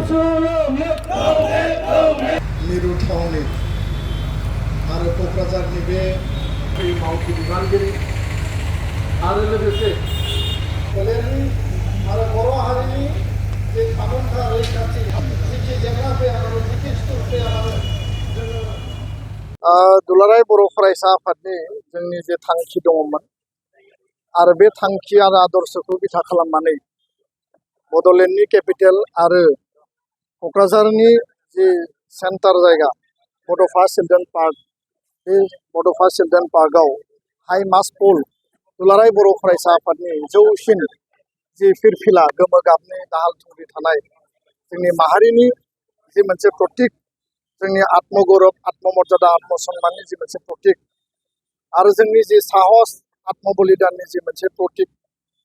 मिरु थावनि आरो क'क्राझारनि बे मावथि बिबानगिरि आरो लोगोसे फोलेरनि आरो बर' हारिनि जे थामोनथा रैखाथि जिखि जेंना फैया मानो जिखि सुथुर फैया मानो जोङो दुलाराय बर' फरायसा आफादनि जोंनि जे थांखि दङमोन आरो बे थांखि आरो आदर्शखौ बिथा खालामनानै बड'लेण्डनि केपिटेल आरो क'क्राझारनि जि सेन्टार जायगा बड'फा चिल्ड्रेन पार्क बे बड'फा चिल्ड्रेन पार्कआव हाइ मास पल दुलाराय बर' फरायसा आफादनि जौसिन जि फिरफिला गोमो गाबनि दाहाल थुंग्रि थानाय जोंनि माहारिनि जि मोनसे प्रतीक जोंनि आत्मगौरब आत्ममर्यादा आत्मसन्माननि जि मोनसे प्रतीक आरो जोंनि जि साहस आत्मबलिदाननि जि मोनसे प्रतीक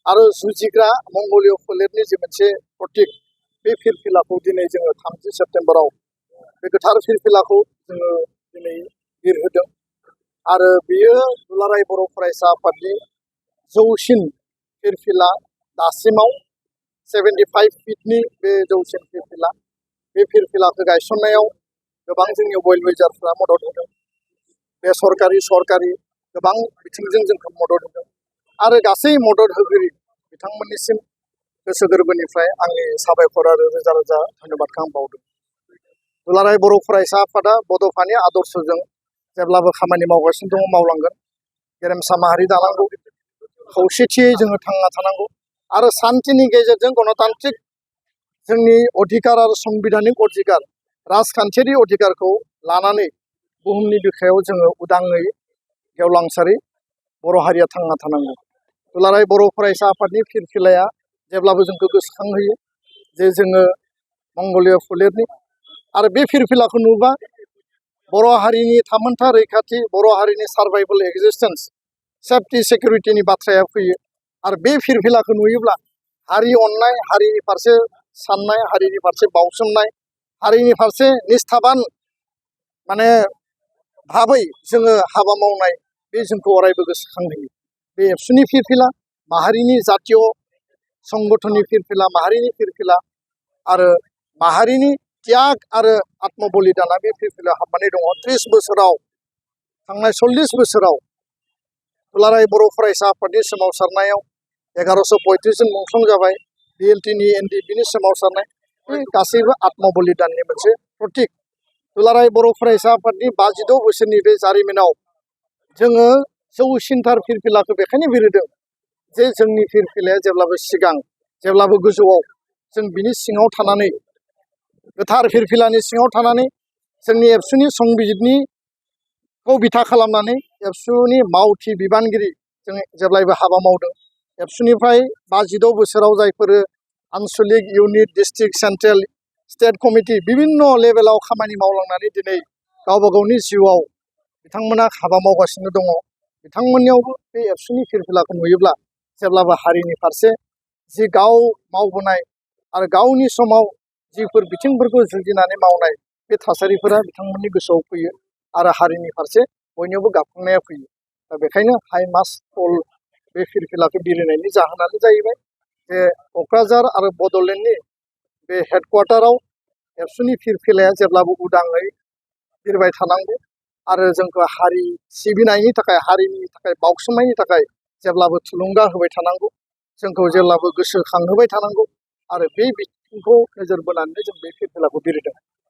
आरो जुजिग्रा मंगलीय फोलेरनि जि मोनसे प्रतीक बे फिरफिलाखौ दिनै जोङो 30 सेप्तेम्बराव बे गोथार फिरफिलाखौ जोङो दिनै बिरहोदों आरो बेयो दुलाराय बर' फरायसा आफादनि जौसिन फिरफिला दासिमाव 75 फिटनि बे जौसिन फिरफिला बे फिरफिलाखौ गायसननायाव गोबां जोंनि वेल विजारफ्रा मदद होदों बे सरकारि गोबां बिथिंजों जोंखौ मदद होदों आरो गासै मदद होगिरि बिथांमोननिसिम गोसो गोरबोनिफ्राय आंनि साबायखर आरो रोजा रोजा धन्यबादखौ आं बावदों। दुलाराय बर' फरायसा आफादा बड'फानि आदर्शजों जेब्लाबो खामानि मावगासिनो दङ मावलांगोन गेरेमसा माहारि दानांगौ खौसेथियै जोङो थांना थानांगौ आरो सान्थिनि गेजेरजों गणतान्त्रिक जोंनि अधिकार आरो संबिधानिक अधिकार राजखान्थियारि अधिकारखौ लानानै बुहुमनि बिखायाव जोङो उदाङै गेवलांसारै बर' हारिया थांना थानांगौ। दुलाराय बर' फरायसा आफादनि फिरफिलाया जेब्लाबो जोंखौ गोसोखांहोयो जे जोङो मंगलीय फोलेरनि आरो बे फिरफिलाखौ नुबा बर' हारिनि थामोनथा रैखाथि बर' हारिनि सार्भाइभेल एक्जिस्टेन्स सेफ्टि सिकिउरिटिनि बाथ्राया फैयो आरो बे फिरफिलाखौ नुयोब्ला हारि अननाय हारिनि फारसे साननाय हारिनि फारसे बावसोमनाय हारिनि फारसे निष्ठाबान माने भाबै जोङो हाबा मावनाय बे जोंखौ अरायबो गोसोखांहोयो। बे एबसुनि फिरफिला माहारिनि जातीय संगठननि फिरफिला माहारिनि फिरफिला आरो माहारिनि त्याग आरो आत्मबलिदाना बे फिरफिलायाव हाबनानै दङ। 30 बोसोराव थांनाय 40 बोसोराव दुलाराय बर' फरायसा आफादनि सोमावसारनायाव 1135 जन मुंख्लं जाबाय बिएलटिनि एनडिएफबिनि सोमावसारनाय बे गासैबो आत्मबलिदाननि मोनसे प्रतीक। दुलाराय बर' फरायसा आफादनि 56 बोसोरनि बे जारिमिनाव जोङो जौसिनथार फिरफिलाखौ बेखायनो बिरहोदों जे जोंनि फिरफिलाया जेब्लाबो सिगां जेब्लाबो गोजौआव जों बिनि सिङाव थानानै गोथार फिरफिलानि सिङाव थानानै जोंनि एबसुनि संबिजितनिखौ बिथा खालामनानै एबसुनि मावथि बिबानगिरि जों जेब्लायबो हाबा मावदों। एबसुनिफ्राय 56 बोसोराव जायफोर आनसलिक unit district central state committee बिभिन्न लेभेलाव खामानि मावलांनानै दिनै गावबा गावनि जिउआव बिथांमोना हाबा मावगासिनो दङ बिथांमोननियावबो बे एबसुनि फिरफिलाखौ नुयोब्ला जेब्लाबो हारिनि फारसे जि गाव मावबोनाय आरो गावनि समाव जिफोर बिथिंफोरखौ जुजिनानै मावनाय बे थासारिफोरा बिथांमोननि गोसोआव फैयो आरो हारिनि फारसे बयनियावबो गाबखांनाया फैयो। दा बेखायनो हाइ मास पल बे फिरफिलाखौ बिरहोनायनि जाहोनानो जाहैबाय जे क'क्राझार आरो बड'लेण्डनि बे हेडक्वार्टाराव एबसुनि फिरफिलाया जेब्लाबो उदाङै बिरबाय थानांगौ आरो जोंखौ हारि सिबिनायनि थाखाय हारिनि थाखाय बावसोमनायनि थाखाय जेब्लाबो थुलुंगा होबाय थानांगौ जोंखौ जेब्लाबो गोसोखांहोबाय थानांगौ आरो बे बिथिंखौ नोजोर बोनानै जों बे फिरफिलाखौ बिरहोदों।